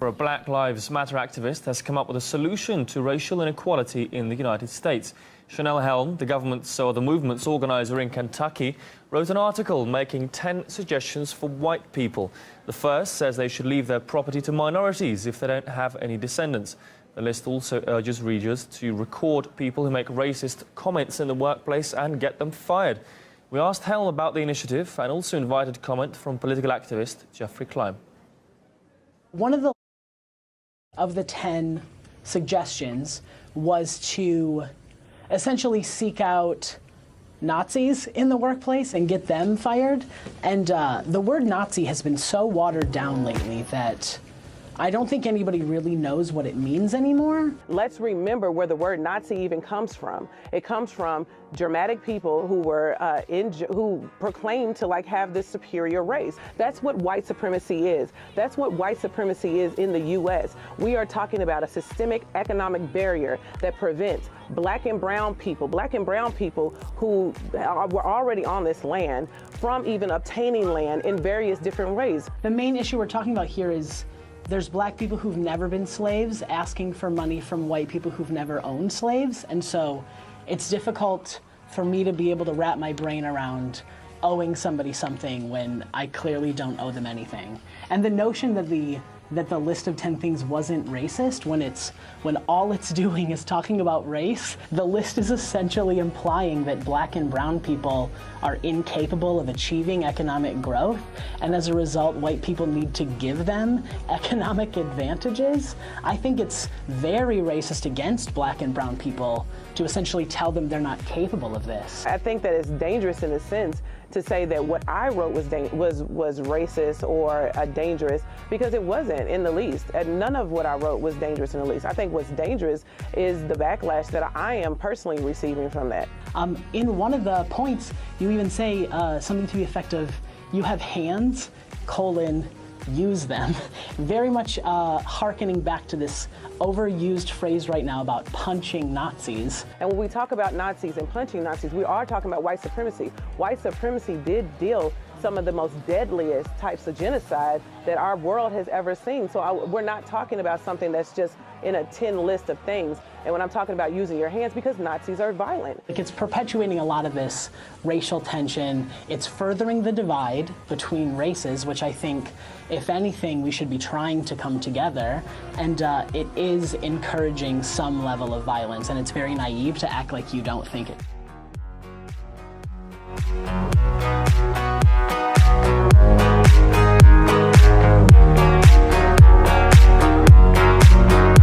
A Black Lives Matter activist has come up with a solution to racial inequality in the United States. Chanel Helm, the movement's organizer in Kentucky, wrote an article making 10 suggestions for white people. The first says they should leave their property to minorities if they don't have any descendants. The list also urges readers to record people who make racist comments in the workplace and get them fired. We asked Helm about the initiative and also invited comment from political activist Jeffrey Klein. One of the 10 suggestions was to essentially seek out Nazis in the workplace and get them fired. And the word Nazi has been so watered down lately that I don't think anybody really knows what it means anymore. Let's remember where the word Nazi even comes from. It comes from Germanic people who were who proclaimed to have this superior race. That's what white supremacy is. That's what white supremacy is in the U.S. We are talking about a systemic economic barrier that prevents black and brown people who were already on this land from even obtaining land in various different ways. The main issue we're talking about here is there's black people who've never been slaves asking for money from white people who've never owned slaves. And so it's difficult for me to be able to wrap my brain around owing somebody something when I clearly don't owe them anything. And the notion that the list of 10 things wasn't racist when all it's doing is talking about race, the list is essentially implying that black and brown people are incapable of achieving economic growth, and as a result, white people need to give them economic advantages. I think it's very racist against black and brown people to essentially tell them they're not capable of this. I think that it's dangerous in a sense to say that what I wrote was racist or dangerous, because it wasn't in the least. And none of what I wrote was dangerous in the least. I think what's dangerous is the backlash that I am personally receiving from that. In one of the points, you even say something to the effect of, you have hands, use them. Very much hearkening back to this overused phrase right now about punching Nazis. And when we talk about Nazis and punching Nazis, we are talking about white supremacy. White supremacy did deal some of the most deadliest types of genocide that our world has ever seen. So we're not talking about something that's just in a 10 list of things. And when I'm talking about using your hands, because Nazis are violent. It's perpetuating a lot of this racial tension. It's furthering the divide between races, which I think, if anything, we should be trying to come together. And it is encouraging some level of violence, and it's very naive to act like you don't think it.